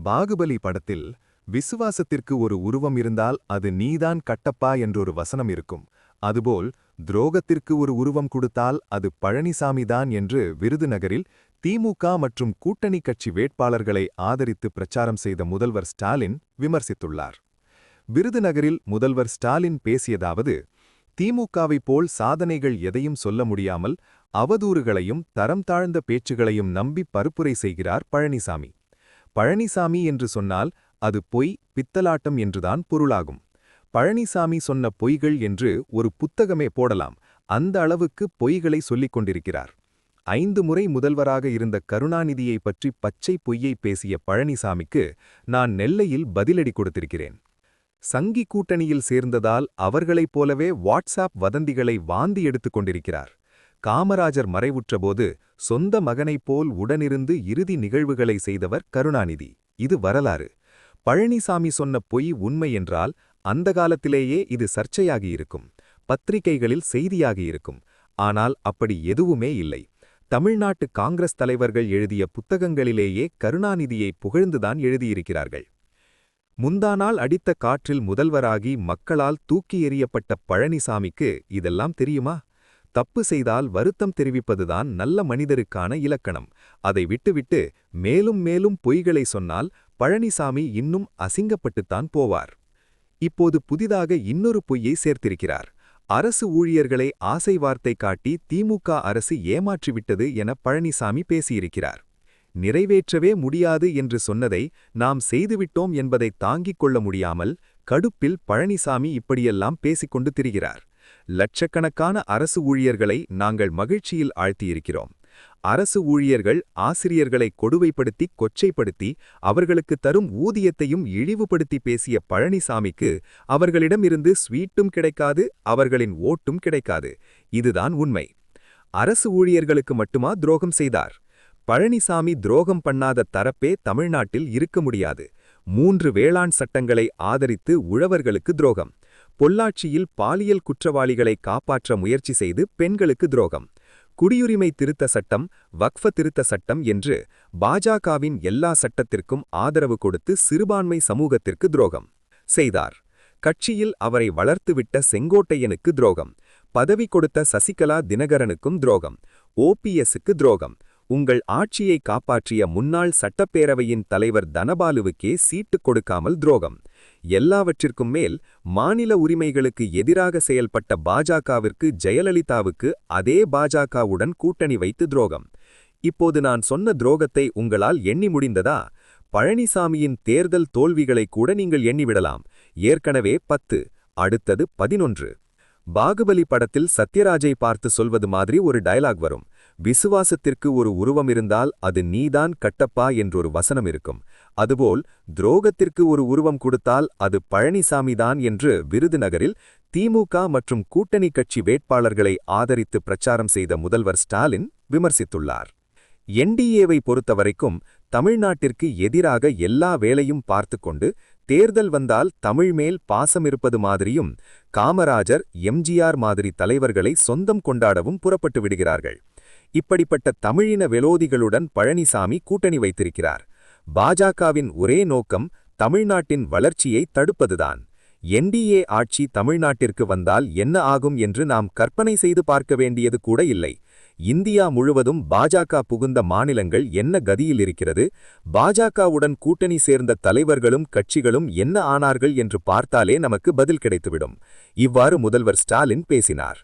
பாகுபலி படத்தில் விசுவாசத்திற்கு ஒரு உருவம் இருந்தால் அது நீதான் கட்டப்பா என்றொரு வசனம் இருக்கும். அதுபோல் துரோகத்திற்கு ஒரு உருவம் கொடுத்தால் அது பழனிசாமிதான் என்று விருதுநகரில் திமுக மற்றும் கூட்டணி கட்சி வேட்பாளர்களை ஆதரித்து பிரச்சாரம் செய்த முதல்வர் ஸ்டாலின் விமர்சித்துள்ளார். விருதுநகரில் முதல்வர் ஸ்டாலின் பேசியதாவது: திமுகவைப் போல் சாதனைகள் எதையும் சொல்ல முடியாமல் அவதூறுகளையும் தரம் தாழ்ந்த பேச்சுகளையும் நம்பி பருப்புரை செய்கிறார் பழனிசாமி. பழனிசாமி என்று சொன்னால் அது பொய், பித்தலாட்டம் என்றுதான் பொருளாகும். பழனிசாமி சொன்ன பொய்கள் என்று ஒரு புத்தகமே போடலாம். அந்த அளவுக்கு பொய்களை சொல்லிக் கொண்டிருக்கிறார். 5 முறை முதல்வராக இருந்த கருணாநிதியை பற்றி பச்சை பொய்யை பேசிய பழனிசாமிக்கு நான் நெல்லையில் பதிலடி கொடுத்திருக்கிறேன். சங்கி கூட்டணியில் சேர்ந்ததால் அவர்களைப் போலவே வாட்ஸ்ஆப் வதந்திகளை வாந்தி எடுத்துக் கொண்டிருக்கிறார். காமராஜர் மறைவுற்றபோது சொந்த மகனைப் போல் உடனிருந்து இறுதி நிகழ்வுகளை செய்தவர் கருணாநிதி. இது வரலாறு. பழனிசாமி சொன்ன பொய் உண்மை என்றால் அந்த காலத்திலேயே இது சர்ச்சையாகியிருக்கும், பத்திரிகைகளில் செய்தியாகியிருக்கும். ஆனால் அப்படி எதுவுமே இல்லை. தமிழ்நாட்டு காங்கிரஸ் தலைவர்கள் எழுதிய புத்தகங்களிலேயே கருணாநிதியை புகழ்ந்துதான் எழுதியிருக்கிறார்கள். முந்தாநாள் அடித்த காற்றில் முதல்வராகி மக்களால் தூக்கி எறியப்பட்ட பழனிசாமிக்கு இதெல்லாம் தெரியுமா? தப்பு செய்தால் வருத்தம் தெரிவிப்பதுதான் நல்ல மனிதருக்கான இலக்கணம். அதை விட்டுவிட்டு மேலும் மேலும் பொய்களை சொன்னால் பழனிசாமி இன்னும் அசிங்கப்பட்டுத்தான் போவார். இப்போது புதிதாக இன்னொரு பொய்யை சேர்த்திருக்கிறார். அரசு ஊழியர்களை ஆசை வார்த்தை காட்டி திமுக அரசு ஏமாற்றிவிட்டது என பழனிசாமி பேசியிருக்கிறார். நிறைவேற்றவே முடியாது என்று சொன்னதை நாம் செய்துவிட்டோம் என்பதை தாங்கிக் கொள்ள முடியாமல் கடுப்பில் பழனிசாமி இப்படியெல்லாம் பேசிக்கொண்டு திரிகிறார். லட்சக்கணக்கான அரசு ஊழியர்களை நாங்கள் மகிழ்ச்சியில் ஆழ்த்தியிருக்கிறோம். அரசு ஊழியர்கள் ஆசிரியர்களை கொடுமைப்படுத்தி கொச்சைப்படுத்தி அவர்களுக்கு தரும் ஊதியத்தையும் இழிவுபடுத்தி பேசிய பழனிசாமிக்கு அவர்களிடமிருந்து ஸ்வீட்டும் கிடைக்காது, அவர்களின் ஓட்டும் கிடைக்காது. இதுதான் உண்மை. அரசு ஊழியர்களுக்கு மட்டுமா துரோகம் செய்தார்? பழனிசாமி துரோகம் பண்ணாத தரப்பே தமிழ்நாட்டில் இருக்க முடியாது. 3 வேளாண் சட்டங்களை ஆதரித்து உழவர்களுக்கு துரோகம். பொள்ளாச்சியில் பாலியல் குற்றவாளிகளை காப்பாற்ற முயற்சி செய்து பெண்களுக்கு துரோகம். குடியுரிமை திருத்த சட்டம், வக்ஃப திருத்த சட்டம் என்று பாஜகவின் எல்லா சட்டத்திற்கும் ஆதரவு கொடுத்து சிறுபான்மை சமூகத்திற்கு துரோகம் செய்தார். கட்சியில் அவரை வளர்த்துவிட்ட செங்கோட்டையனுக்கு துரோகம். பதவி கொடுத்த சசிகலா தினகரனுக்கும் துரோகம். ஓபிஎஸ்க்கு துரோகம். உங்கள் ஆட்சியை காப்பாற்றிய முன்னாள் சட்டப்பேரவையின் தலைவர் தனபாலுவுக்கே சீட்டு கொடுக்காமல் துரோகம். எல்லாவற்றிற்கும் மேல் மாநில உரிமைகளுக்கு எதிராக செயல்பட்ட பாஜகவிற்கு ஜெயலலிதாவுக்கு அதே பாஜகவுடன் கூட்டணி வைத்து துரோகம். இப்போது நான் சொன்ன துரோகத்தை உங்களால் எண்ணி முடிந்ததா? பழனிசாமியின் தேர்தல் தோல்விகளை கூட நீங்கள் எண்ணிவிடலாம். ஏற்கனவே 10, அடுத்தது 11. பாகுபலி படத்தில் சத்யராஜை பார்த்து சொல்வது மாதிரி ஒரு டயலாக் வரும். விசுவாசத்திற்கு ஒரு உருவம் இருந்தால் அது நீதான் கட்டப்பா என்றொரு வசனம் இருக்கும். அதுபோல் துரோகத்திற்கு ஒரு உருவம் கொடுத்தால் அது பழனிசாமிதான் என்று விருதுநகரில் திமுக மற்றும் கூட்டணி கட்சி வேட்பாளர்களை ஆதரித்து பிரச்சாரம் செய்த முதல்வர் ஸ்டாலின் விமர்சித்துள்ளார். என்டிஏவை பொறுத்தவரைக்கும் தமிழ்நாட்டிற்கு எதிராக எல்லா வேளையும் பார்த்துக்கொண்டு தேர்தல் வந்தால் தமிழ் மேல் பாசமிருப்பது மாதிரியும் காமராஜர், எம்ஜிஆர் மாதிரி தலைவர்களை சொந்தம் கொண்டாடவும் புறப்பட்டு விடுகிறார்கள். இப்படிப்பட்ட தமிழின விரோதிகளுடன் பழனிசாமி கூட்டணி வைத்திருக்கிறார். பாஜகவின் ஒரே நோக்கம் தமிழ்நாட்டின் வளர்ச்சியை தடுப்பதுதான். என்டிஏ ஆட்சி தமிழ்நாட்டிற்கு வந்தால் என்ன ஆகும் என்று நாம் கற்பனை செய்து பார்க்க வேண்டியது கூட இல்லை. இந்தியா முழுவதும் பாஜக புகுந்த மாநிலங்கள் என்ன கதியில் இருக்கிறது, பாஜகவுடன் கூட்டணி சேர்ந்த தலைவர்களும் கட்சிகளும் என்ன ஆனார்கள் என்று பார்த்தாலே நமக்கு பதில் கிடைத்துவிடும். இவ்வாறு முதல்வர் ஸ்டாலின் பேசினார்.